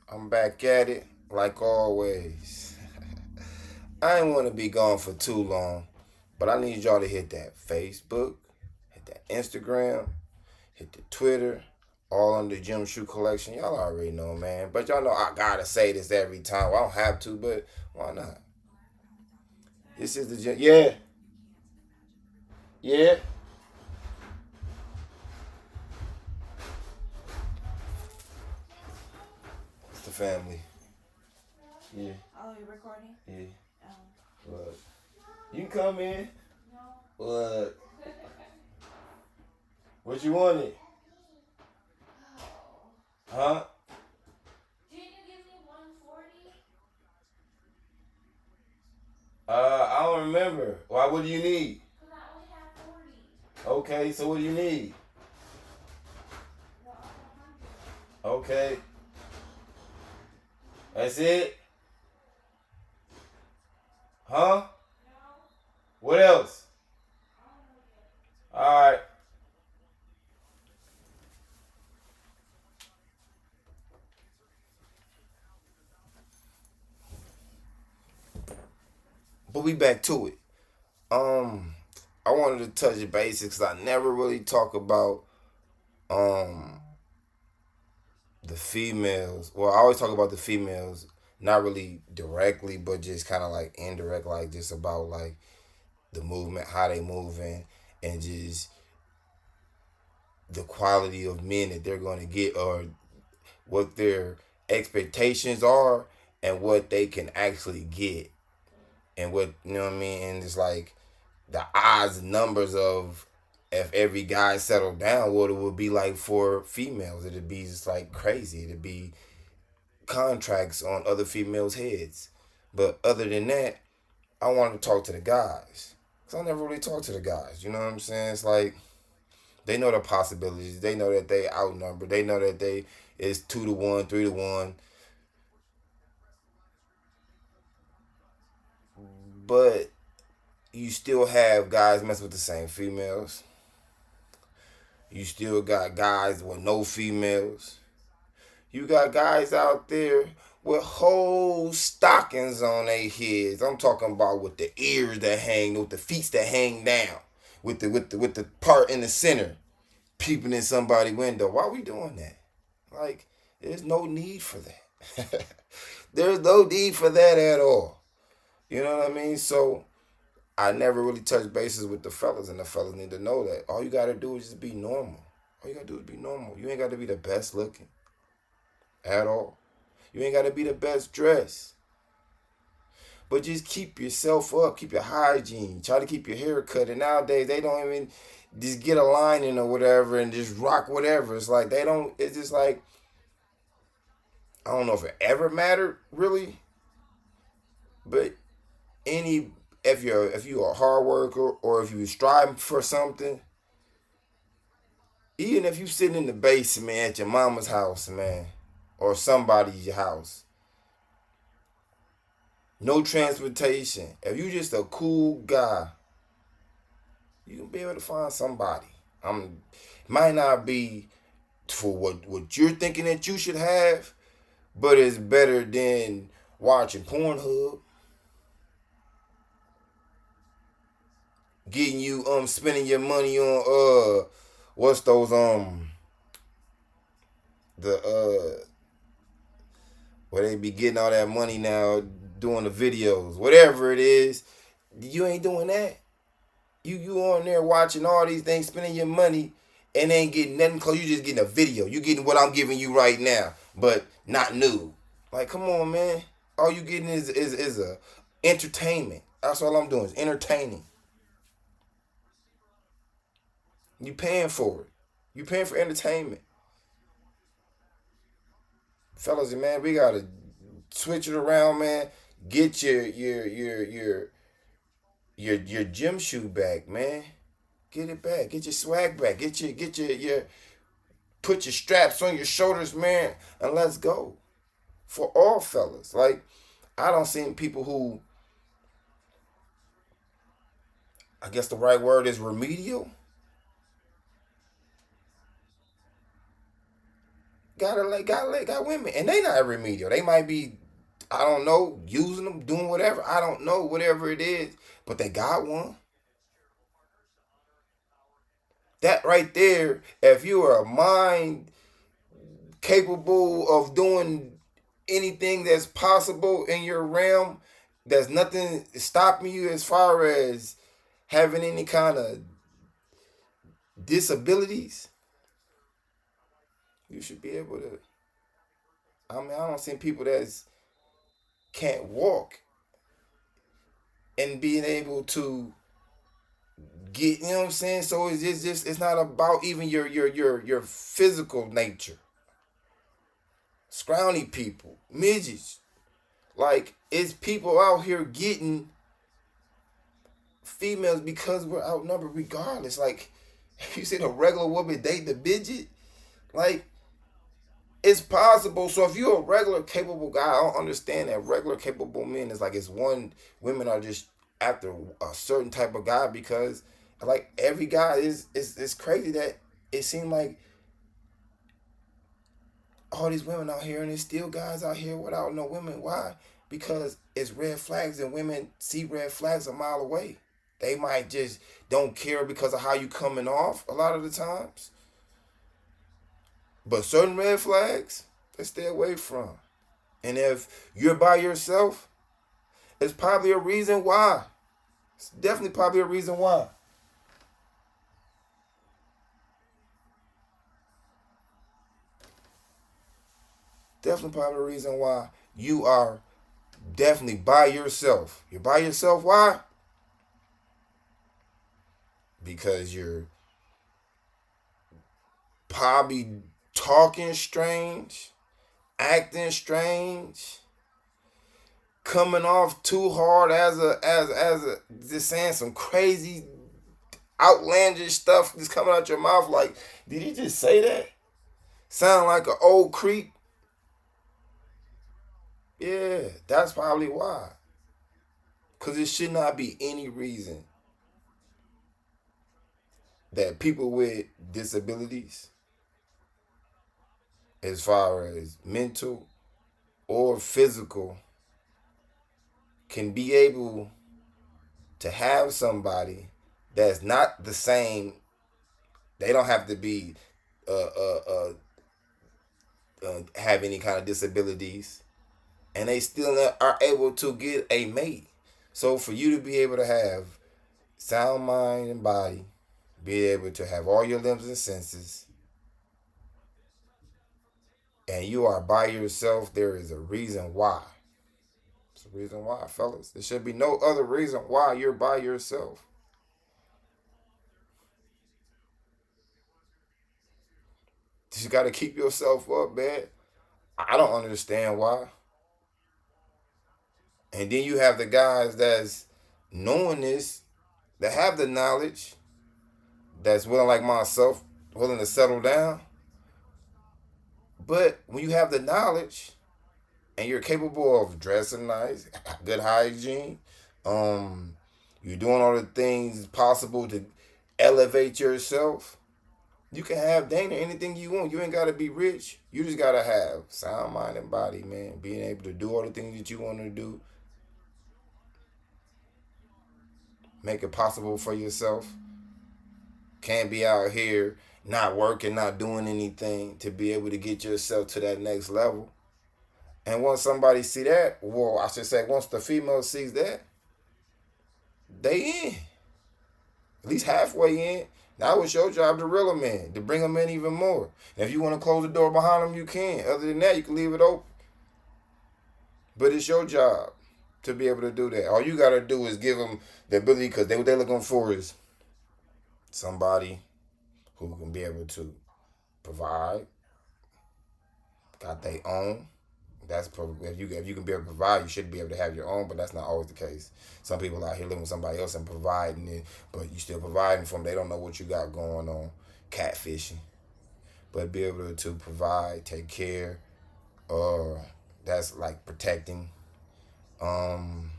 I'm back at it like always. I ain't want to be gone for too long, but I need y'all to hit that Facebook, hit that Instagram, hit the Twitter, all under the Jymshu collection. Y'all already know, man. But y'all know I gotta say this every time. Well, I don't have to, but why not? This is the yeah, yeah. It's the family. Yeah. Oh, you recording? Yeah. Look, you can come in. Look, what you wanted? Huh? I don't remember. Why? What do you need? Okay, so what do you need? Okay, that's it. Huh? What else? All right. But we back to it. Um, I wanted to touch the basics. I never really talk about um the females. Well, I always talk about the females, not really directly, but just kind of like indirect, like just about like the movement, how they moving, and just the quality of men that they're going to get, or what their expectations are, and what they can actually get, and what you know what I mean. And it's like the odds and numbers of if every guy settled down, what it would be like for females. It'd be just like crazy. It'd be contracts on other females' heads. But other than that, I want to talk to the guys. Cause I never really talk to the guys. You know what I'm saying? It's like they know the possibilities. They know that they outnumbered. They know that they is 2 to 1, 3 to 1. But you still have guys mess with the same females. You still got guys with no females. You got guys out there with whole stockings on their heads. I'm talking about with the ears that hang, with the feet that hang down, with the part in the center, peeping in somebody's window. Why are we doing that? Like, there's no need for that. There's no need for that at all. You know what I mean? So I never really touched bases with the fellas, and the fellas need to know that all you gotta do is just be normal. All you gotta do is be normal. You ain't gotta be the best looking at all. You ain't gotta be the best dressed. But just keep yourself up, keep your hygiene, try to keep your hair cut. And nowadays they don't even just get a line in or whatever and just rock whatever. It's like they don't. It's just like I don't know if it ever mattered really, but any if you're a hard worker or if you striving for something, even if you sitting in the basement at your mama's house, man, or somebody's house, no transportation. If you just a cool guy, you can be able to find somebody. Might not be for what you're thinking that you should have, but it's better than watching Pornhub, getting you spending your money on what's those the where they be getting all that money now doing the videos, whatever it is. You ain't doing that. You on there watching all these things, spending your money, and ain't getting nothing close. You just getting a video. You getting what I'm giving you right now, but not new. Like, come on, man. All you getting is a entertainment. That's all I'm doing is entertaining. You paying for it. You paying for entertainment, fellas. And man, we gotta switch it around, man. Get your gym shoe back, man. Get it back. Get your swag back. Get your put your straps on your shoulders, man, and let's go. For all fellas. Like, I don't see people who, I guess the right word is remedial. got women, and they not remedial. They might be, I don't know, using them, doing whatever. I don't know, whatever it is, but they got one. That right there, if you are a mind capable of doing anything that's possible in your realm, there's nothing stopping you as far as having any kind of disabilities. You should be able to. I mean, I don't see people that can't walk and being able to get. You know what I'm saying? So it's just it's not about even your physical nature. Scrawny people, midgets. Like it's people out here getting females because we're outnumbered regardless. Like if you said a regular woman date the midget, like it's possible. So if you're a regular capable guy, I don't understand that regular capable men is like it's one women are just after a certain type of guy because like every guy is it's crazy that it seemed like all these women out here and there's still guys out here without no women. Why? Because it's red flags and women see red flags a mile away. They might just don't care because of how you coming off a lot of the times. But certain red flags, they stay away from. And if you're by yourself, it's probably a reason why. It's definitely probably a reason why. Definitely probably a reason why you are definitely by yourself. You're by yourself. Why? Because you're probably talking strange, acting strange, coming off too hard as a just saying some crazy outlandish stuff just coming out your mouth. Like, did he just say that? Sound like an old creep. Yeah, that's probably why. Cause it should not be any reason that people with disabilities, as far as mental or physical, can be able to have somebody that's not the same. They don't have to be have any kind of disabilities, and they still are able to get a mate. So for you to be able to have sound mind and body, be able to have all your limbs and senses, and you are by yourself, there is a reason why. It's a reason why, fellas. There should be no other reason why you're by yourself. You got to keep yourself up, man. I don't understand why. And then you have the guys that's knowing this, that have the knowledge, that's willing, like myself, willing to settle down. But when you have the knowledge and you're capable of dressing nice, good hygiene, um, you're doing all the things possible to elevate yourself, you can have Dana anything you want. You ain't gotta be rich. You just gotta have sound mind and body, man. Being able to do all the things that you want to do, make it possible for yourself. Can't be out here not working, not doing anything to be able to get yourself to that next level. And once somebody see that, well, I should say, once the female sees that, they in. At least halfway in. Now it's your job to reel them in, to bring them in even more. And if you want to close the door behind them, you can. Other than that, you can leave it open. But it's your job to be able to do that. All you got to do is give them the ability, because what they're looking for is somebody who can be able to provide, got their own. That's if you can be able to provide, you should be able to have your own, but that's not always the case. Some people out here living with somebody else and providing it, but you still providing for them. They don't know what you got going on, catfishing. But be able to provide, take care, that's like protecting, um,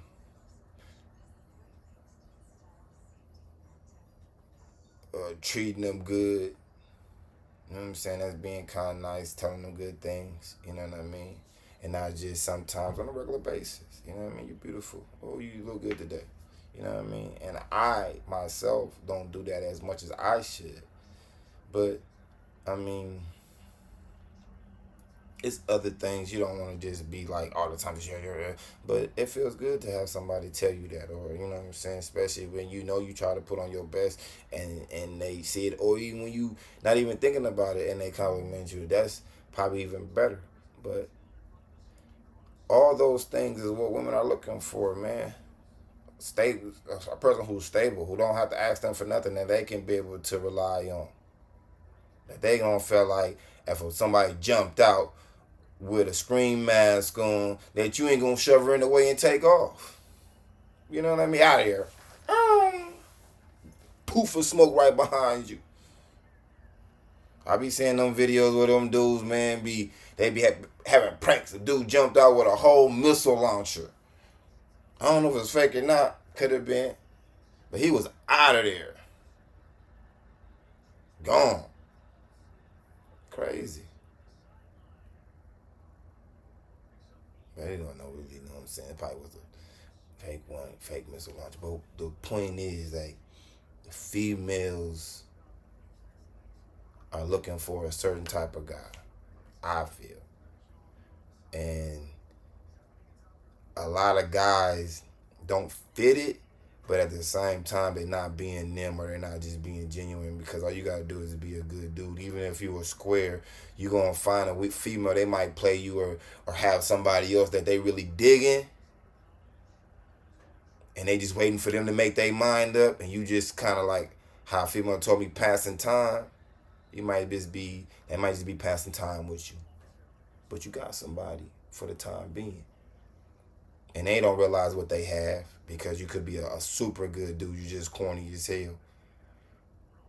treating them good, You know what I'm saying? That's being kind of nice, telling them good things. You know what I mean? And not just sometimes on a regular basis. You know what I mean? You're beautiful. Oh, you look good today. You know what I mean? And I myself don't do that as much as I should. But I mean, it's other things you don't want to just be like all the time. Just, yeah, yeah, yeah. But it feels good to have somebody tell you that, or you know what I'm saying. Especially when you know you try to put on your best, and they see it, or even when you not even thinking about it, and they compliment you. That's probably even better. But all those things is what women are looking for, man. Stable, a person who's stable, who don't have to ask them for nothing, that they can be able to rely on. That they gonna feel like if somebody jumped out with a screen mask on, that you ain't gonna shove her in the way and take off. You know what I mean? Out of here. Poof of smoke right behind you. I be seeing them videos where them dudes, man, they be having pranks. The dude jumped out with a whole missile launcher. I don't know if it's fake or not. Could have been. But he was out of there. Gone. Crazy. But they don't know really, you know what I'm saying? It probably was a fake one, fake missile launcher. But the point is, like, the females are looking for a certain type of guy, I feel. And a lot of guys don't fit it, but at the same time, they're not being them, or they're not just being genuine, because all you gotta do is be a good dude. Even if you were square, you're gonna find a weak female. They might play you, or have somebody else that they really digging, and they just waiting for them to make their mind up, and you just kind of like how a female told me, passing time. You might just be, they might just be passing time with you, but you got somebody for the time being, and they don't realize what they have, because you could be a super good dude. You just corny as hell,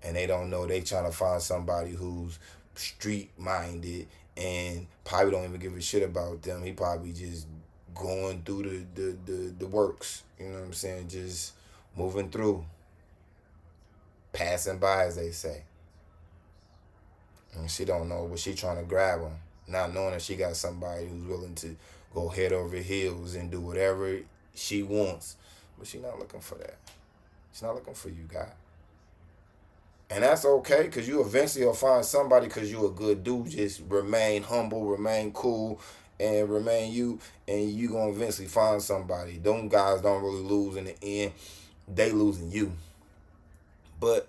and they don't know they trying to find somebody who's street minded and probably don't even give a shit about them. He probably just going through the works. You know what I'm saying? Just moving through, passing by, as they say. And she don't know, but she trying to grab him, not knowing that she got somebody who's willing to go head over heels and do whatever she wants. But she not looking for that. She's not looking for you, guy. And that's okay, because you eventually will find somebody, because you a good dude. Just remain humble, remain cool, and remain you, and you going to eventually find somebody. Them guys don't really lose in the end. They losing you. But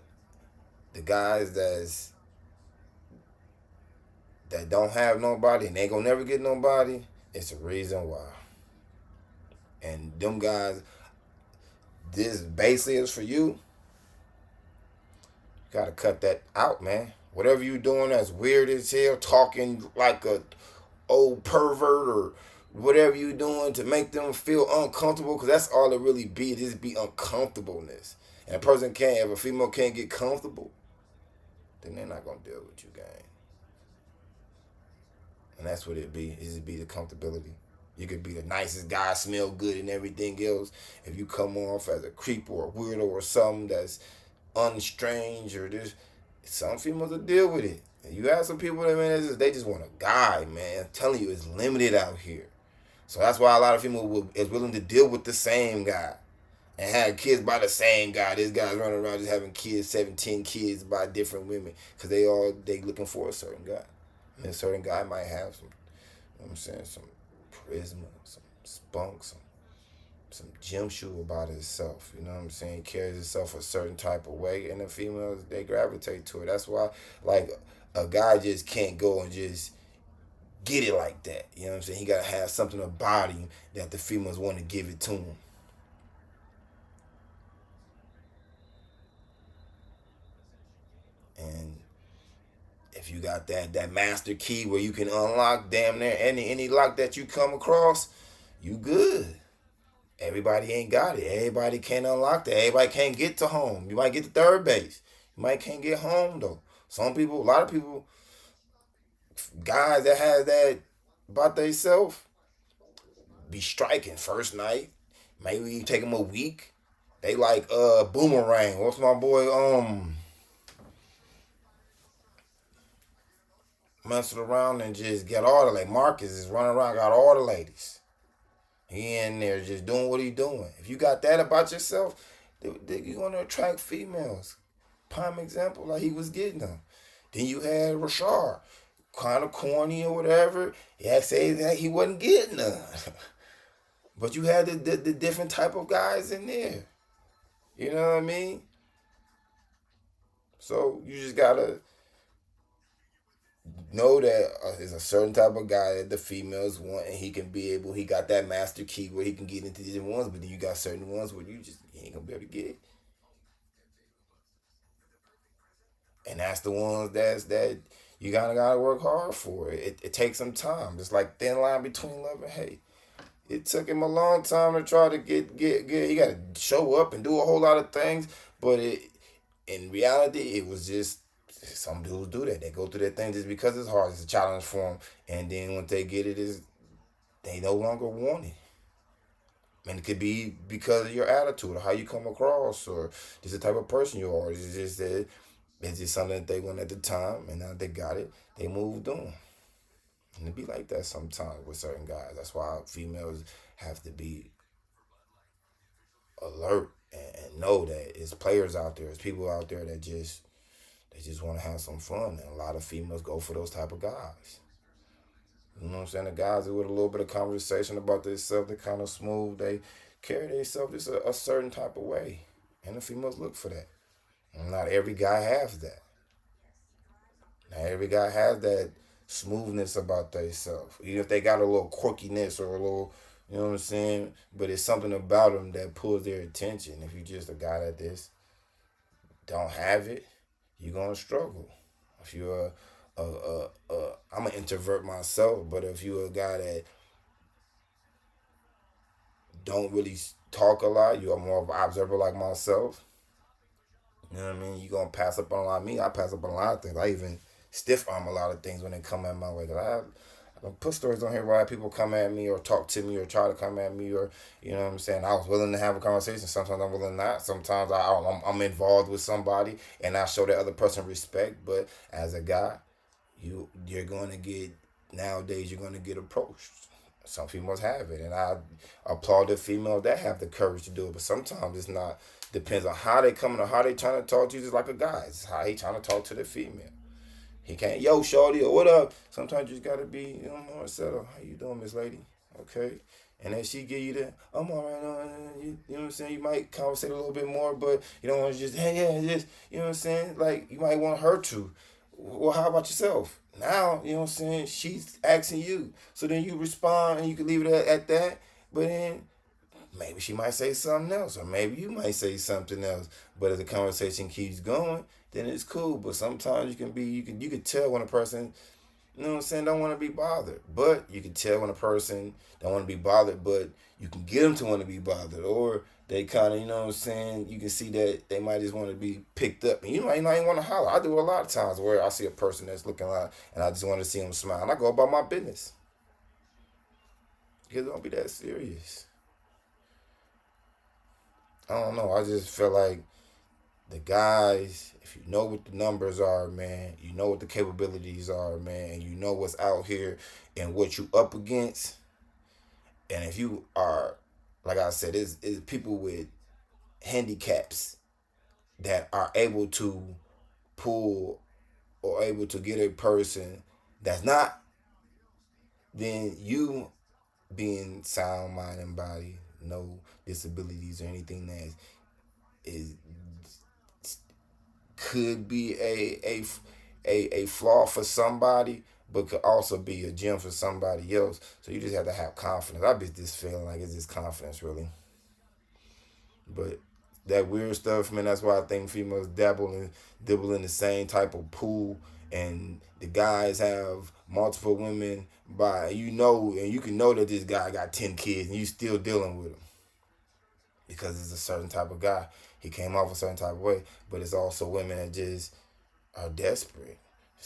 the guys that don't have nobody, and they gonna never get nobody, it's a reason why. And them guys, this basically is for you. You gotta cut that out, man. Whatever you doing that's weird as hell, talking like a old pervert, or whatever you doing to make them feel uncomfortable, because that's all it really be. It just be uncomfortableness. And a person can't, if a female can't get comfortable, then they're not gonna deal with you, gang. And that's what it be. It just be the comfortability. You could be the nicest guy, smell good and everything else. If you come off as a creep or a weirdo or something that's unstrange, or this, some females will deal with it. And you have some people that, man, they just want a guy, man. I'm telling you, it's limited out here. So that's why a lot of females is willing to deal with the same guy and have kids by the same guy. This guy's running around just having kids, 17 kids by different women, because they looking for a certain guy. And a certain guy might have some, you know what I'm saying, some charisma, some spunk, some Jymshu about himself. You know what I'm saying? He carries himself a certain type of way, and the females, they gravitate to it. That's why, like, a guy just can't go and just get it like that. You know what I'm saying? He gotta have something about him that the females want to give it to him. And if you got that master key where you can unlock damn near any lock that you come across, you good. Everybody ain't got it. Everybody can't unlock that. Everybody can't get to home. You might get to third base. You might can't get home though. Some people, a lot of people, guys that has that about themselves, be striking first night. Maybe you take them a week. They like boomerang. What's my boy messing around and just get all the like Marcus is running around, got all the ladies. He in there just doing what he doing. If you got that about yourself, you're gonna attract females. Prime example, like he was getting them. Then you had Rashard, kind of corny or whatever. Yeah, say that he wasn't getting them. But you had the different type of guys in there. You know what I mean? So you just gotta know that there's a certain type of guy that the females want, and he can be able. He got that master key where he can get into these ones, but then you got certain ones where you ain't gonna be able to get it. And that's the ones that you gotta work hard for. It takes some time. It's like thin line between love and hate. It took him a long time to try to get. He got to show up and do a whole lot of things, but in reality, it was just some dudes do that. They go through that thing just because it's hard. It's a challenge for them, and then when they get it, is they no longer want it. And it could be because of your attitude or how you come across or just the type of person you are. It's just that it's just something that they want at the time, and now they got it. They moved on, and it be like that sometimes with certain guys. That's why females have to be alert and know that it's players out there, it's people out there that just want to have some fun, and a lot of females go for those type of guys. You know what I'm saying? The guys with a little bit of conversation about themselves, they kind of smooth, they carry themselves just a certain type of way, and the females look for that. And not every guy has that. Not every guy has that smoothness about themselves. Even if they got a little quirkiness or a little, you know what I'm saying? But it's something about them that pulls their attention. If you're just a guy that this don't have it, you're gonna struggle. If you're I'm an introvert myself, but if you're a guy that don't really talk a lot, you're more of an observer like myself. You know what I mean? You're gonna pass up on a lot of me. I pass up on a lot of things. I even stiff arm a lot of things when they come at my way. I don't put stories on here where people come at me or talk to me or try to come at me or you know what I'm saying. I was willing to have a conversation. Sometimes I'm willing not. Sometimes I'm involved with somebody and I show that other person respect. But as a guy, you're going to get nowadays. You're going to get approached. Some females have it, and I applaud the females that have the courage to do it. But sometimes it's not. Depends on how they coming or how they trying to talk to you. Just like a guy, it's how he trying to talk to the female. He can't, yo, shorty, or what up? Sometimes you just gotta be, you know, more settled. How you doing, Miss Lady? Okay. And then she give you the, I'm all right, you know what I'm saying? You might conversate a little bit more, but you don't want to just, hey, yeah, just, you know what I'm saying? Like, you might want her to. Well, how about yourself? Now, you know what I'm saying? She's asking you. So then you respond and you can leave it at that. But then maybe she might say something else, or maybe you might say something else. But if the conversation keeps going, then it's cool. But sometimes you can tell when a person, you know what I'm saying, don't want to be bothered. But you can tell when a person don't want to be bothered, but you can get them to want to be bothered, or they kind of, you know what I'm saying, you can see that they might just want to be picked up, and you might not even want to holler. I do a lot of times where I see a person that's looking like, and I just want to see them smile, and I go about my business because don't be that serious. I don't know. I just feel like the guys, if you know what the numbers are, man, you know what the capabilities are, man, and you know what's out here and what you up against. And if you are, like I said, is people with handicaps that are able to pull or able to get a person that's not, then you being sound mind and body, no disabilities or anything that is could be a flaw for somebody, but could also be a gem for somebody else. So you just have to have confidence. I be just feeling like it's just confidence, really. But that weird stuff, man. That's why I think females dibble in the same type of pool, and the guys have multiple women by and you can know that this guy got 10 kids, and you still dealing with him because it's a certain type of guy. He came off a certain type of way, but it's also women that just are desperate.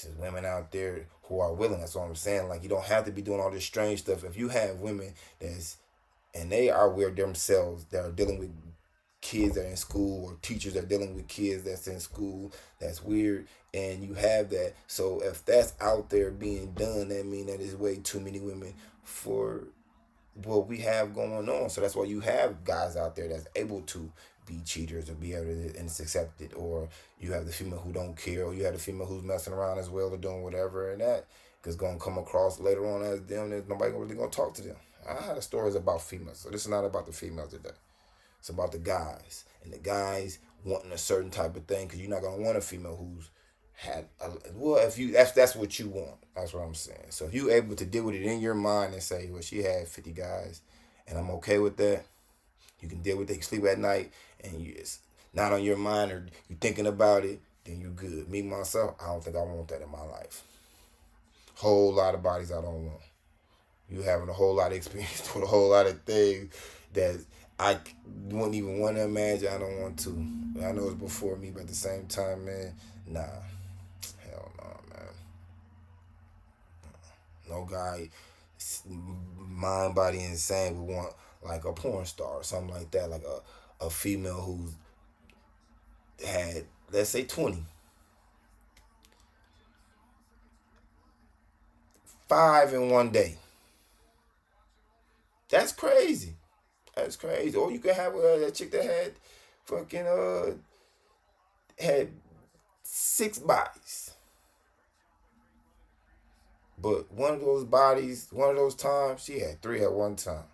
There's women out there who are willing. That's what I'm saying. Like you don't have to be doing all this strange stuff. If you have women that's and they are weird themselves that are dealing with kids that are in school or teachers that are dealing with kids that's in school that's weird, and you have that. So if that's out there being done, that means that there's way too many women for what we have going on. So that's why you have guys out there that's able to be cheaters or be able to, and it's accepted. Or you have the female who don't care, or you have the female who's messing around as well or doing whatever, and that is going to come across later on as them. There's nobody really going to talk to them. I had a stories about females, so this is not about the females today. It's about the guys, and the guys wanting a certain type of thing, because you're not gonna want a female who's had well, if you that's what you want. That's what I'm saying. So if you able to deal with it in your mind and say, well, she had 50 guys, and I'm okay with that. You can deal with it. You sleep at night, and it's not on your mind, or you thinking about it. Then you good. Me myself, I don't think I want that in my life. Whole lot of bodies I don't want. You having a whole lot of experience with a whole lot of things that I wouldn't even want to imagine. I don't want to. I know it's before me, but at the same time, man, nah, hell no, man. No guy, mind, body, insane would want like a porn star or something like that, like a female who's had, let's say, 25 in one day. That's crazy. That's crazy. Or you could have that chick that had fucking had 6 bodies. But one of those bodies, one of those times, she had three at one time.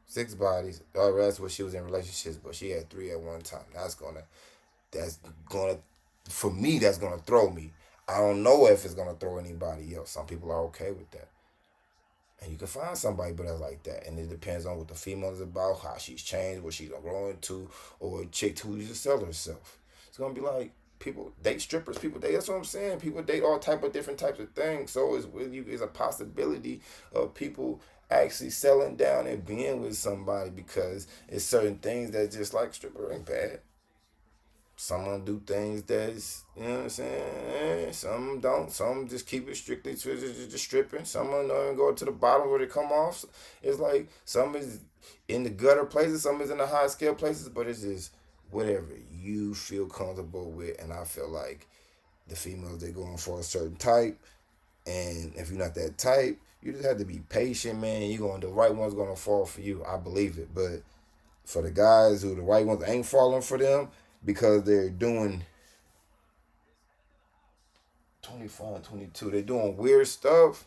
6 bodies. That's what she was in relationships, but she had three at one time. That's gonna for me, that's gonna throw me. I don't know if it's gonna throw anybody else. Some people are okay with that. And you can find somebody but that's like that. And it depends on what the female is about, how she's changed, what she's growing to, or a chick who just sell herself. It's gonna be like people date strippers, people date, that's what I'm saying. People date all type of different types of things. So it's with you is a possibility of people actually selling down and being with somebody, because it's certain things that just like stripper ain't bad. Some of them do things that's, you know what I'm saying? Some don't. Some just keep it strictly to just stripping. Some of them don't even go to the bottom where they come off. It's like some is in the gutter places, some is in the high scale places, but it's just whatever you feel comfortable with. And I feel like the females, they're going for a certain type. And if you're not that type, you just have to be patient, man. The right one's gonna fall for you. I believe it. But for the guys who the right ones ain't falling for them because they're doing 25, 22, they're doing weird stuff.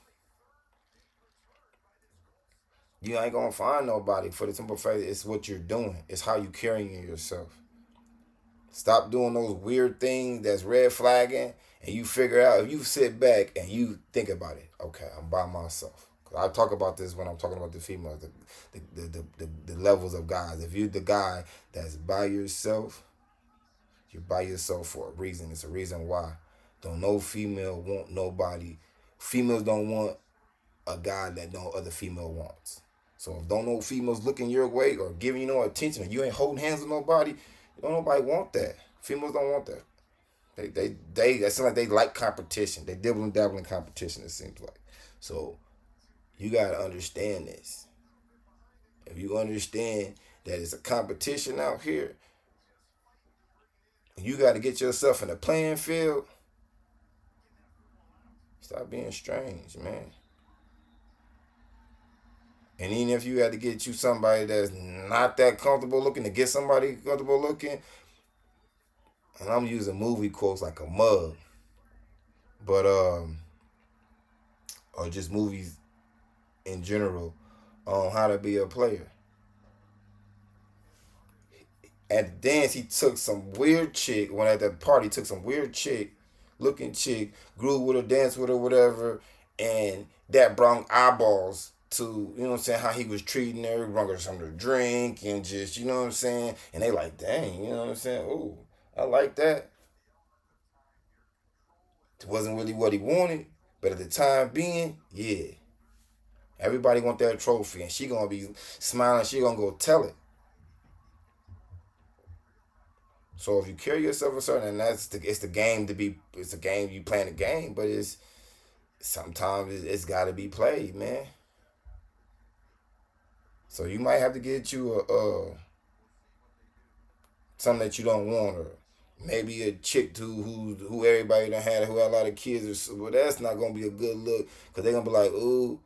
You ain't gonna find nobody for the simple fact it's what you're doing. It's how you carrying yourself. Stop doing those weird things that's red flagging, and you figure out if you sit back and you think about it. Okay, I'm by myself. I talk about this when I'm talking about the females, the levels of guys. If you're the guy that's by yourself, you're by yourself for a reason. It's a reason why. Don't no female want nobody. Females don't want a guy that no other female wants. So if don't no females looking your way or giving you no attention, or you ain't holding hands with nobody, don't nobody want that. Females don't want that. They that seems like they like competition. They dibble and dabble in competition, it seems like. So you gotta understand this. If you understand that it's a competition out here, you gotta get yourself in a playing field. Stop being strange, man. And even if you had to get you somebody that's not that comfortable looking, to get somebody comfortable looking, and I'm using movie quotes like a mug, but or just movies in general on how to be a player. At the dance, he took some weird chick. When at the party, he took some weird chick, looking chick, grew with her, danced with her, whatever, and that brought eyeballs to, you know what I'm saying, how he was treating her, brought her something to drink, and just, you know what I'm saying, and they like, dang, you know what I'm saying, ooh, I like that. It wasn't really what he wanted, but at the time being, yeah, everybody want that trophy, and she gonna be smiling, she gonna go tell it. So if you carry yourself a certain, and it's the game to be, it's a game, you playing the game, but it's sometimes it's got to be played, man. So you might have to get you something that you don't want, or maybe a chick who everybody done had who had a lot of kids, or well, that's not gonna be a good look because they're gonna be like, ooh,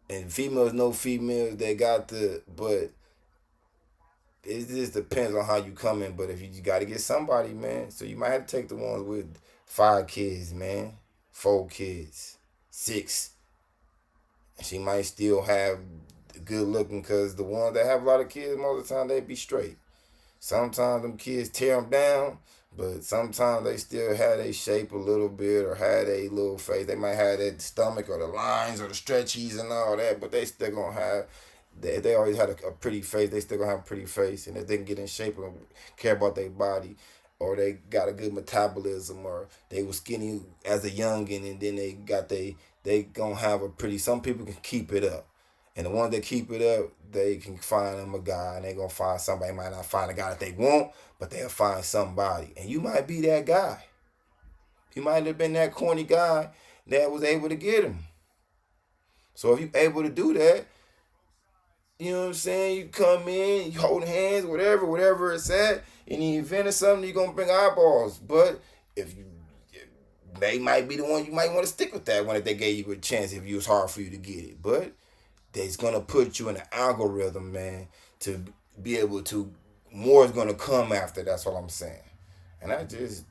and females know females they got the, but it just depends on how you come in. But if you got to get somebody, man, so you might have to take the ones with 5 kids, man, 4 kids, 6. She might still have good looking because the ones that have a lot of kids, most of the time they be straight. Sometimes them kids tear them down, but sometimes they still have their shape a little bit or have a little face. They might have that stomach or the lines or the stretchies and all that, but they still gonna have. They always had a pretty face. They still gonna have a pretty face, and if they can get in shape and care about their body, or they got a good metabolism, or they were skinny as a youngin, and then they gonna have a pretty. Some people can keep it up. And the ones that keep it up, they can find them a guy, and they gonna find somebody. Might not find a guy that they want, but they'll find somebody. And you might be that guy. You might have been that corny guy that was able to get him. So if you're able to do that, you know what I'm saying? You come in, you hold hands, whatever it's at. In the event of something, you're gonna bring eyeballs. But if you, they might be the one you might want to stick with that one if they gave you a chance. If it was hard for you to get it, but that's gonna put you in an algorithm, man, to be able to more is gonna come after. That's all I'm saying. And I just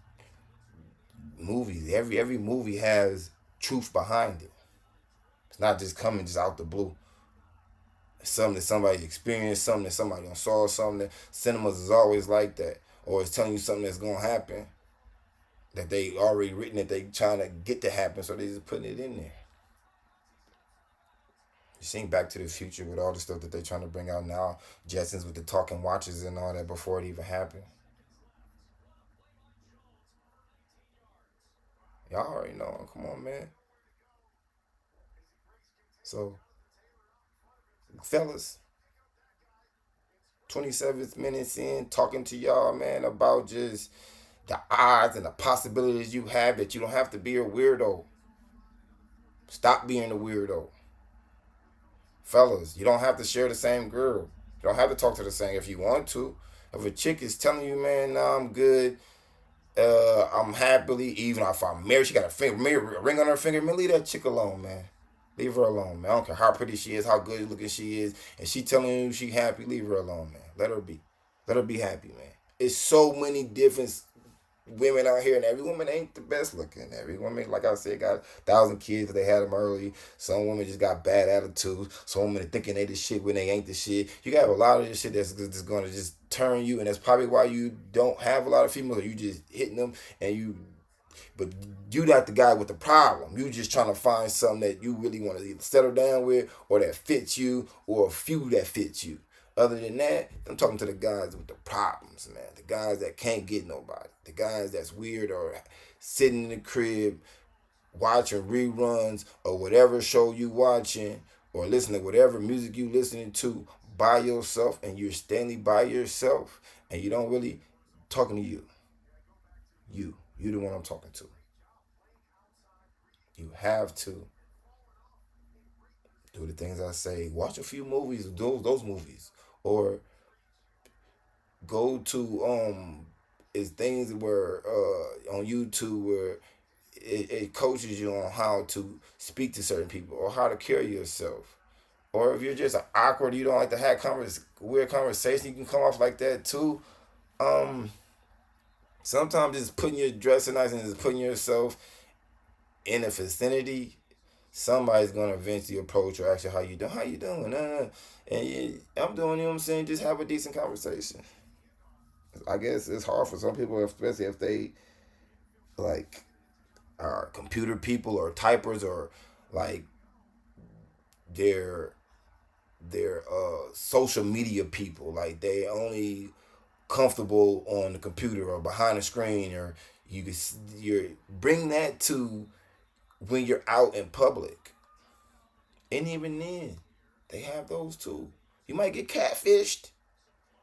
movies. Every movie has truth behind it. It's not just coming just out the blue. It's something that somebody experienced, something that somebody saw, something that cinemas is always like that, or it's telling you something that's gonna happen that they already written that they trying to get to happen, so they just putting it in there. You seen Back to the Future with all the stuff that they trying to bring out now, Jetsons with the talking watches and all that before it even happened. Y'all already know. Come on, man. So, fellas, 27th minutes in, talking to y'all, man, about just the odds and the possibilities you have that you don't have to be a weirdo. Stop being a weirdo. Fellas, you don't have to share the same girl. You don't have to talk to the same if you want to. If a chick is telling you, man, nah, I'm good, I'm happily, even if I'm married, she got a ring on her finger, man, leave that chick alone, man. Leave her alone, man. I don't care how pretty she is, how good looking she is, and she telling you she happy, leave her alone, man. Let her be. Let her be happy, man. It's so many different women out here, and every woman ain't the best looking. Every woman, like I said, got 1,000 kids because they had them early. Some women just got bad attitudes. Some women are thinking they the shit when they ain't the shit. You got a lot of this shit that's just going to just turn you, and that's probably why you don't have a lot of females. Or you just hitting them, and but you not the guy with the problem. You just trying to find something that you really want to either settle down with, or that fits you, or a few that fits you. Other than that, I'm talking to the guys with the problems, man. The guys that can't get nobody. The guys that's weird or sitting in the crib watching reruns or whatever show you watching or listening to whatever music you listening to by yourself, and you're standing by yourself and you don't really talking to you. You the one I'm talking to. You have to do the things I say. Watch a few movies, those movies, or go to is things where on YouTube where it coaches you on how to speak to certain people or how to carry yourself. Or if you're just awkward, you don't like to have weird conversation, you can come off like that too. Um, Sometimes just putting your dressing nice and just putting yourself in a vicinity, somebody's gonna eventually approach or ask you how you doing. How you doing? And I'm doing. You know what I'm saying? Just have a decent conversation. I guess it's hard for some people, especially if they like are computer people or typers or like they're social media people. Like they only comfortable on the computer or behind the screen, or you bring that to when you're out in public. And even then, they have those too. You might get catfished,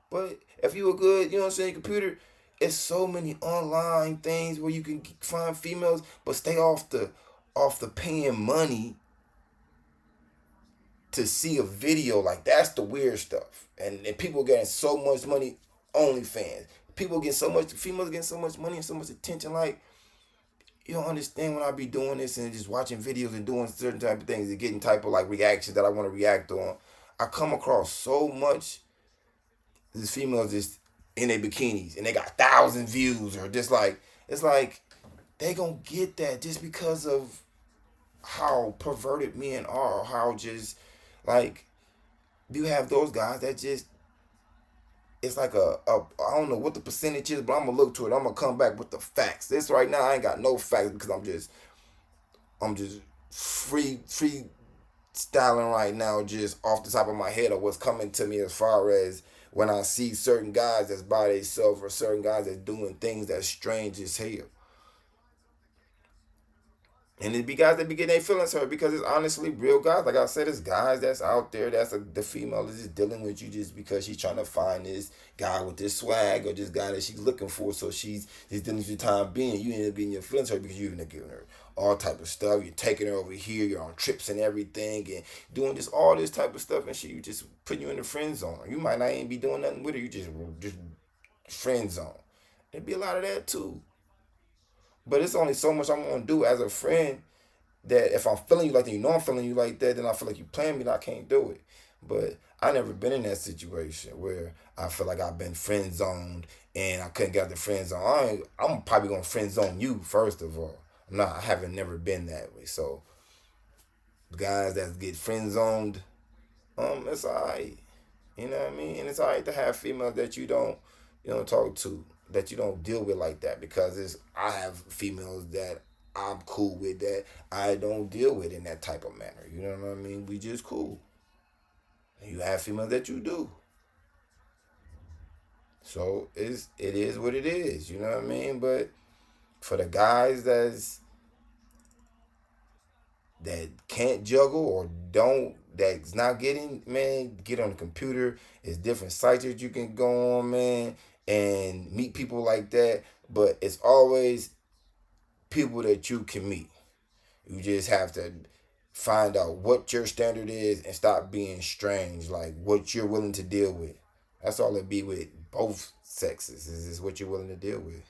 but if you were good, you know what I'm saying, computer, it's so many online things where you can find females, but stay off the paying money to see a video. Like that's the weird stuff. And people getting so much money, OnlyFans. people get so much, females getting so much money and so much attention. Like, you don't understand when I be doing this and just watching videos and doing certain type of things and getting type of like reactions that I want to react on. I come across so much these females just in their bikinis and they got 1,000 views or just like it's like they gonna get that just because of how perverted men are, or how just like you have those guys that just it's like a I don't know what the percentage is, but I'm gonna look to it. I'm gonna come back with the facts. This right now I ain't got no facts because I'm just free styling right now just off the top of my head of what's coming to me as far as when I see certain guys that's by themselves or certain guys that's doing things that's strange as hell. And it be guys that be getting their feelings hurt because it's honestly real guys. Like I said, it's guys that's out there. The female is just dealing with you just because she's trying to find this guy with this swag or this guy that she's looking for. So she's just dealing with your time being. You end up getting your feelings hurt because you end up giving her all type of stuff. You're taking her over here. You're on trips and everything and doing just all this type of stuff. And she just putting you in the friend zone. You might not even be doing nothing with her. You just friend zone. There'd be a lot of that too. But it's only so much I'm gonna do as a friend that if I'm feeling you like that, you know I'm feeling you like that, then I feel like you playing me and I can't do it. But I never been in that situation where I feel like I've been friend zoned and I couldn't get out the friend zone. I'm probably gonna friend zone you first of all. I haven't never been that way. So guys that get friend zoned, it's alright. You know what I mean? And it's alright to have females that you don't talk to, that you don't deal with like that because I have females that I'm cool with that I don't deal with in that type of manner. You know what I mean? We just cool. And you have females that you do. So it is what it is. You know what I mean? But for the guys that can't juggle or don't that's not getting, man, get on the computer. It's different sites that you can go on, man, and meet people like that. But it's always people that you can meet. You just have to find out what your standard is and stop being strange, like what you're willing to deal with. That's all it be with both sexes, is what you're willing to deal with.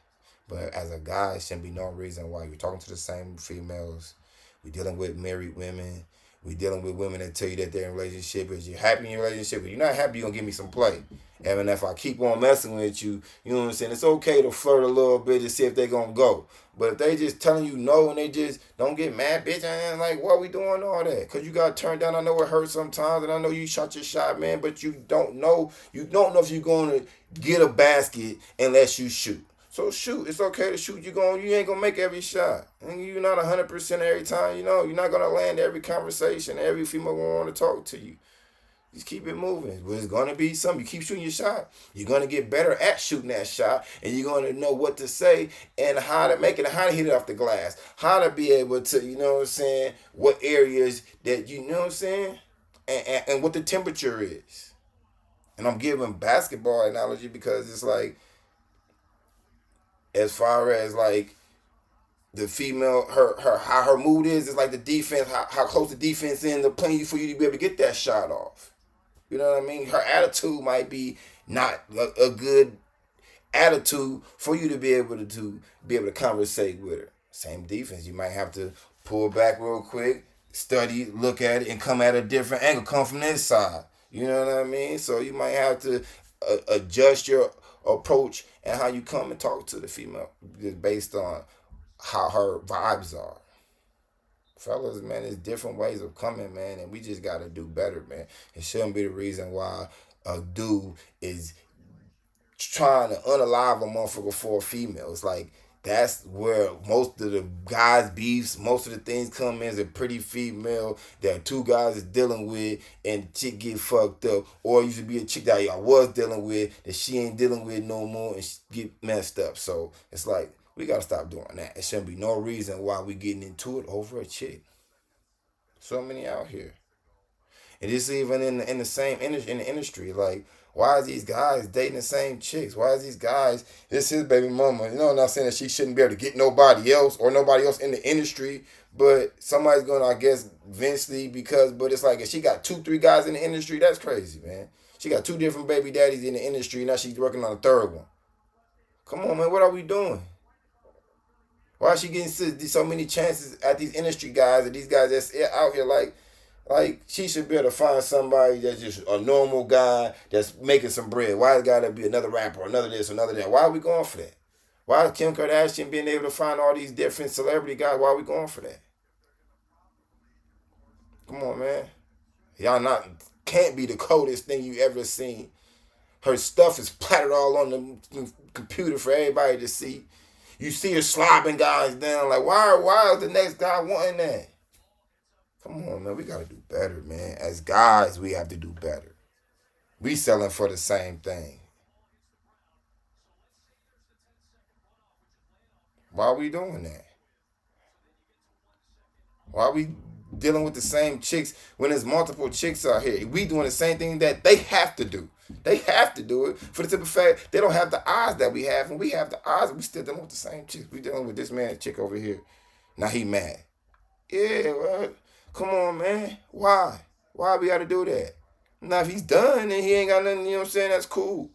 But as a guy, it shouldn't be no reason why you're talking to the same females. We're dealing with married women. We're dealing with women that tell you that they're in a relationship. Is you're happy in your relationship? If you're not happy, you're going to give me some play. And if I keep on messing with you, you know what I'm saying? It's okay to flirt a little bit to see if they're going to go. But if they just telling you no and they just don't get mad, bitch, and like, why we doing all that? Because you got turned down. I know it hurts sometimes, and I know you shot your shot, man, but you don't know. You don't know if you're going to get a basket unless you shoot. So shoot, it's okay to shoot. You ain't gonna make every shot, and you're not 100% every time. You know, you're not gonna land every conversation. Every female gonna want to talk to you. Just keep it moving. Well, it's gonna be something. You keep shooting your shot. You're gonna get better at shooting that shot, and you're gonna know what to say and how to make it, and how to hit it off the glass, how to be able to, you know what I'm saying, what areas that you know what I'm saying, and what the temperature is. And I'm giving basketball analogy because it's like as far as like the female her how her mood is like the defense how close the defense in the playing you for you to be able to get that shot off. You know what I mean? Her attitude might be not a good attitude for you to be able to conversate with her. Same defense, you might have to pull back real quick, study, look at it, and come at a different angle. Come from this side. You know what I mean? So you might have to adjust your approach and how you come and talk to the female just based on how her vibes are. Fellas, man, there's different ways of coming, man, and we just gotta do better, man. It shouldn't be the reason why a dude is trying to unalive a motherfucker for a female. It's like that's where most of the guys' beefs, most of the things come in as a pretty female that two guys is dealing with and chick get fucked up. Or it used to be a chick that y'all was dealing with that she ain't dealing with no more and she get messed up. So it's like we gotta stop doing that. It shouldn't be no reason why we getting into it over a chick. So many out here. And it's even in the same in the industry. Like, why is these guys dating the same chicks? Why is these guys? This his baby mama. You know, I'm not saying that she shouldn't be able to get nobody else or nobody else in the industry, but somebody's gonna, I guess, eventually because. But it's like if she got 2, 3 guys in the industry, that's crazy, man. She got 2 different baby daddies in the industry. Now she's working on a third one. Come on, man. What are we doing? Why is she getting so many chances at these industry guys and these guys that's out here like she should be able to find somebody that's just a normal guy that's making some bread. Why it gotta be another rapper, another this, another that? Why are we going for that? Why is Kim Kardashian being able to find all these different celebrity guys? Why are we going for that? Come on, man. Y'all not can't be the coldest thing you ever seen. Her stuff is plattered all on the computer for everybody to see. You see her slobbing guys down. Like, why is the next guy wanting that? Come on, man. We gotta do better, man. As guys, we have to do better. We selling for the same thing. Why are we doing that? Why are we dealing with the same chicks when there's multiple chicks out here? We doing the same thing that they have to do. They have to do it for the simple fact they don't have the eyes that we have, and we have the eyes. We still dealing with the same chicks. We dealing with this man chick over here. Now he mad. Yeah, well, come on, man. Why? Why we got to do that? Now if he's done and he ain't got nothing, you know what I'm saying? That's cool.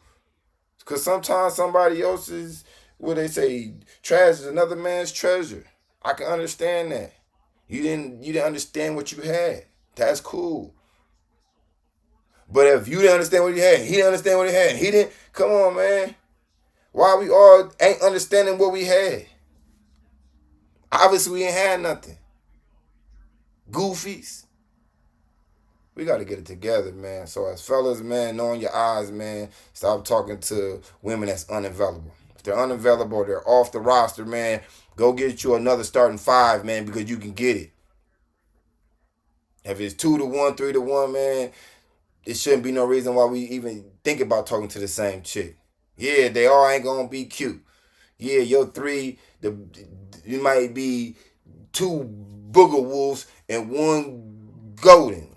Because sometimes somebody else's, what they say, trash is another man's treasure. I can understand that. You didn't understand what you had. That's cool. But if you didn't understand what he had, he didn't understand what he had. He didn't. Come on, man. Why we all ain't understanding what we had? Obviously, we ain't had nothing. Goofies. We got to get it together, man. So as fellas, man, knowing your eyes, man, stop talking to women that's unavailable. If they're unavailable, they're off the roster, man. Go get you another starting five, man, because you can get it. If it's 2-1, 3-1, man, it shouldn't be no reason why we even think about talking to the same chick. Yeah, they all ain't gonna be cute. Yeah, your three, you might be two booger wolves and one golden.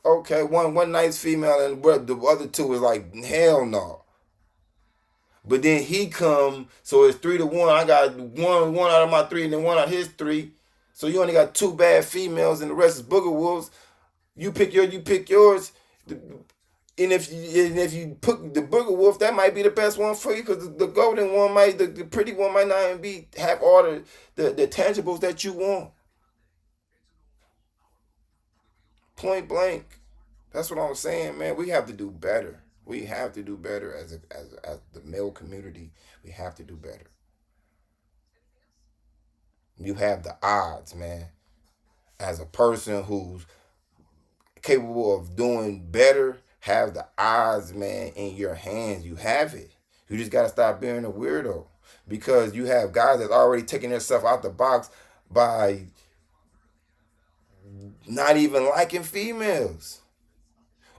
Okay, one nice female and the other two is like hell no. But then he come, so it's 3-1. I got one out of my three, and then one out of his three. So you only got two bad females, and the rest is booger wolves. You pick yours. And if you put the booger wolf, that might be the best one for you because the golden one the pretty one might not even have all the tangibles that you want. Point blank. That's what I'm saying, man. We have to do better. We have to do better as the male community. We have to do better. You have the odds, man. As a person who's capable of doing better, have the odds, man, in your hands. You have it. You just gotta stop being a weirdo. Because you have guys that's already taking themselves out the box by not even liking females.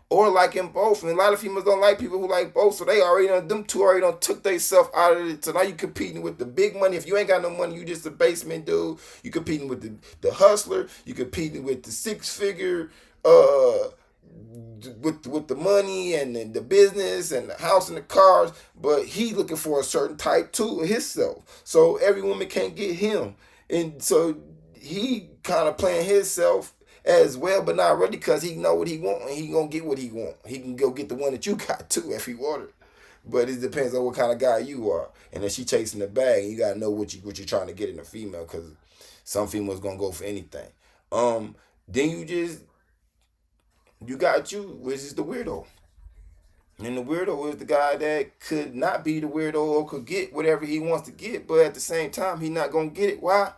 Or liking both. And a lot of females don't like people who like both. So they already done, them two already done took themselves out of it. So now you competing with the big money. If you ain't got no money, you just a basement dude. You competing with the hustler. You competing with the six-figure with the money and the business and the house and the cars, but he looking for a certain type too himself. So every woman can't get him, and so he kind of playing himself as well, but not really because he know what he want and he gonna get what he want. He can go get the one that you got too if he ordered. But it depends on what kind of guy you are, and if she chasing the bag, you gotta know what you're trying to get in a female because some females gonna go for anything. Then you got you, which is the weirdo. And the weirdo is the guy that could not be the weirdo or could get whatever he wants to get, but at the same time, he's not going to get it. Why?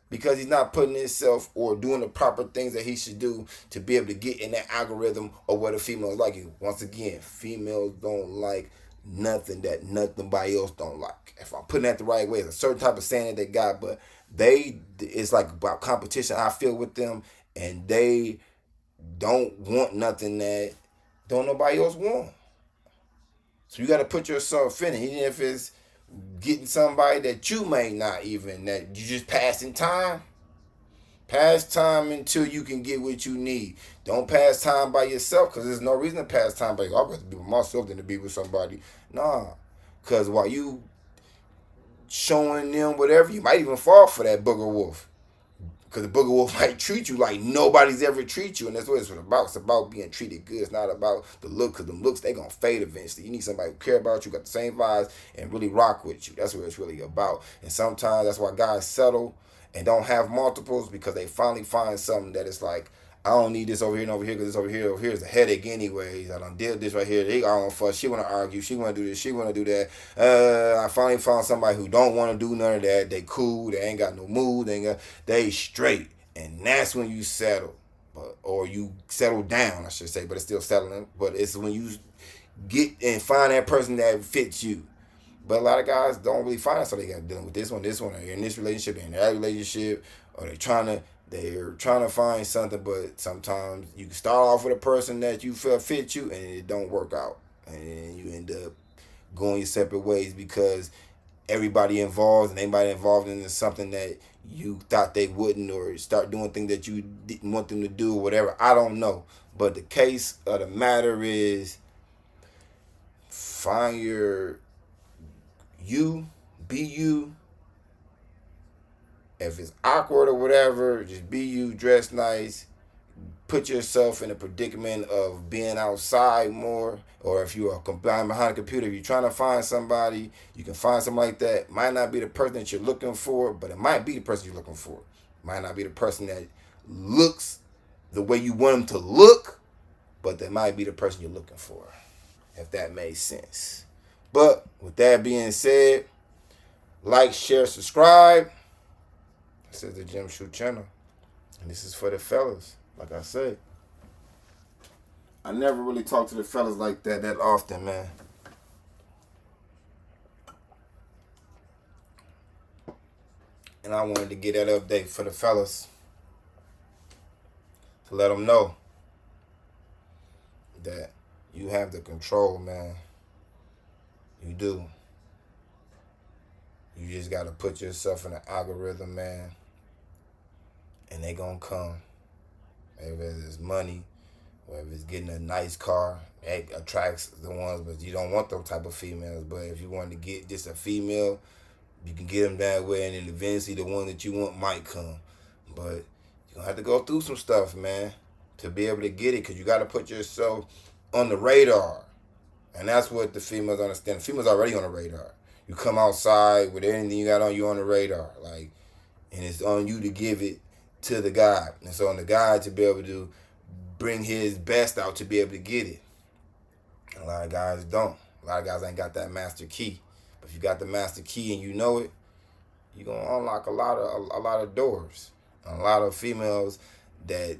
Because he's not putting himself or doing the proper things that he should do to be able to get in that algorithm of what a female is like. Once again, females don't like nothing that nobody else don't like. If I'm putting that the right way, it's a certain type of saying that they got, but it's like about competition I feel with them, and they don't want nothing that don't nobody else want. So you got to put yourself in it, even if it's getting somebody that you may not even that you just passing time. Pass time until you can get what you need. Don't pass time by yourself because there's no reason to pass time by yourself. I'd rather be with myself than to be with somebody. Nah, because while you showing them whatever, you might even fall for that booger wolf. Because the booger wolf might treat you like nobody's ever treat you, and that's what it's about. It's about being treated good. It's not about the look, because the looks, they gonna fade eventually. You need somebody who care about you, got the same vibes, and really rock with you. That's what it's really about. And sometimes that's why guys settle and don't have multiples, because they finally find something that is like, I don't need this over here and over here, because this over here is a headache anyways. I done did this right here. They all on fuss. She want to argue. She want to do this. She want to do that. I finally found somebody who don't want to do none of that. They cool. They ain't got no mood. They straight. And that's when you settle. Or you settle down, I should say. But it's still settling. But it's when you get and find that person that fits you. But a lot of guys don't really find it, so they got dealing with this one, or in this relationship, they're in that relationship, or they're trying to find something. But sometimes you can start off with a person that you feel fit you, and it don't work out, and you end up going your separate ways because everybody involved and anybody involved in something that you thought they wouldn't, or start doing things that you didn't want them to do, or whatever. I don't know, but the case of the matter is, find your you, be you. If it's awkward or whatever, just be you, dress nice, put yourself in a predicament of being outside more. Or if you are behind a computer, if you're trying to find somebody, you can find somebody like that. Might not be the person that you're looking for, but it might be the person you're looking for. Might not be the person that looks the way you want them to look, but that might be the person you're looking for, if that makes sense. But with that being said, like, share, subscribe. This is the Jymshu channel, and this is for the fellas. Like I said, I never really talk to the fellas like that often, man. And I wanted to get that update for the fellas to let them know that you have the control, man. You do. You just got to put yourself in the algorithm, man, and they gonna come. Whether it's money, whether it's getting a nice car, it attracts the ones, but you don't want those type of females. But if you want to get just a female, you can get them that way, and then eventually the one that you want might come. But you're gonna have to go through some stuff, man, to be able to get it, because you got to put yourself on the radar. And that's what the females understand. The females already on the radar. You come outside with anything you got on, you on the radar. Like, and it's on you to give it to the guy. And it's on the guy to be able to bring his best out to be able to get it. And a lot of guys don't. A lot of guys ain't got that master key. But if you got the master key and you know it, you're gonna unlock a lot of doors. And a lot of females that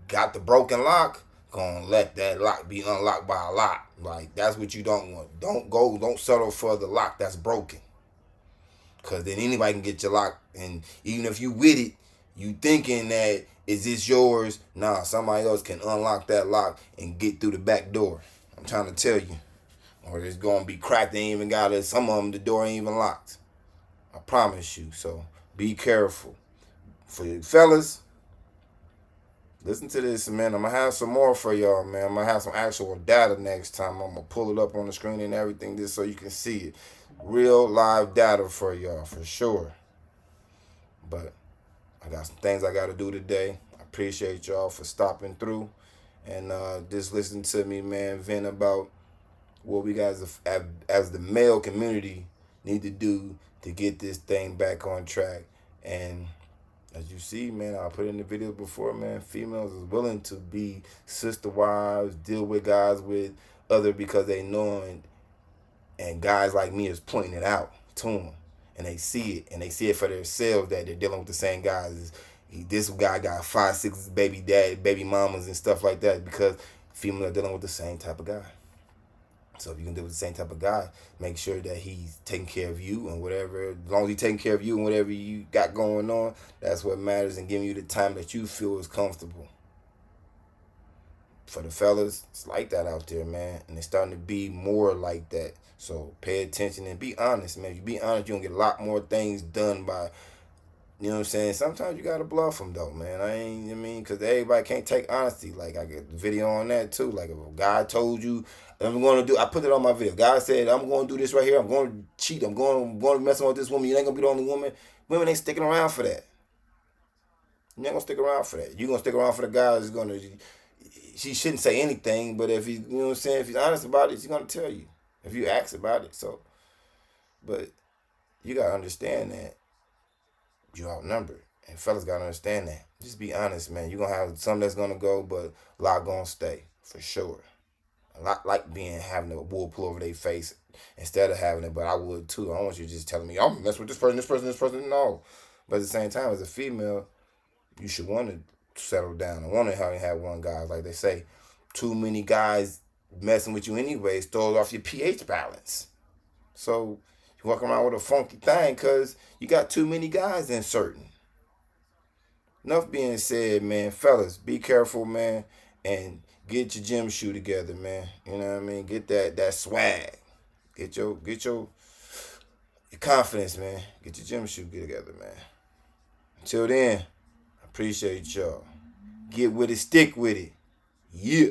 got the broken lock gonna let that lock be unlocked by a lock. Like, that's what you don't want. Don't settle for the lock that's broken. Cause then anybody can get your lock, and even if you with it, you thinking that is this yours? Nah, somebody else can unlock that lock and get through the back door. I'm trying to tell you. Or it's gonna be cracked. They ain't even got it. Some of them, the door ain't even locked. I promise you. So be careful. For you fellas, listen to this, man. I'm gonna have some more for y'all, man. I'm gonna have some actual data next time. I'm gonna pull it up on the screen and everything, just so you can see it. Real live data for y'all, for sure. But I got some things I gotta do today. I appreciate y'all for stopping through and just listening to me, man, vent about what we guys as the male community need to do to get this thing back on track. And as you see, man, I put in the videos before, man, females is willing to be sister wives, deal with guys with other, because they know, and guys like me is pointing it out to them. And they see it, and they see it for themselves, that they're dealing with the same guys. This guy got 5, 6 baby mamas and stuff like that, because females are dealing with the same type of guy. So if you can deal with the same type of guy, make sure that he's taking care of you, and whatever, as long as he's taking care of you and whatever you got going on, that's what matters, and giving you the time that you feel is comfortable. For the fellas, it's like that out there, man, and it's starting to be more like that. So pay attention and be honest, man. If you be honest, you're gonna get a lot more things done by, you know what I'm saying? Sometimes you gotta bluff them, though, man. I mean, because everybody can't take honesty. Like, I get a video on that, too. Like, if a guy told you, I put it on my video. Guy said, I'm going to do this right here. I'm going to cheat. I'm going to mess with this woman. You ain't going to be the only woman. Women ain't sticking around for that. You're not gonna stick around for that. You're gonna stick around for the guy that's gonna. She shouldn't say anything, but if he, you know what I'm saying, if he's honest about it, he's gonna tell you. If you ask about it, so. But you gotta understand that you outnumbered, and fellas gotta understand that. Just be honest, man. You're gonna have some that's gonna go, but a lot gonna stay for sure. A lot like being having a wool pull over their face instead of having it, but I would too. I don't want you just telling me I'm mess with this person, this person, this person. No, but at the same time, as a female, you should want to settle down. I want to have one guy, like they say, too many guys messing with you anyways throws off your pH balance. So you walk around with a funky thing because you got too many guys inserting. Enough being said, man. Fellas, be careful, man, and get your gym shoe together, man. You know what I mean? Get that swag. Get your confidence, man. Get your gym shoe together, man. Until then, I appreciate y'all. Get with it, stick with it. Yeah.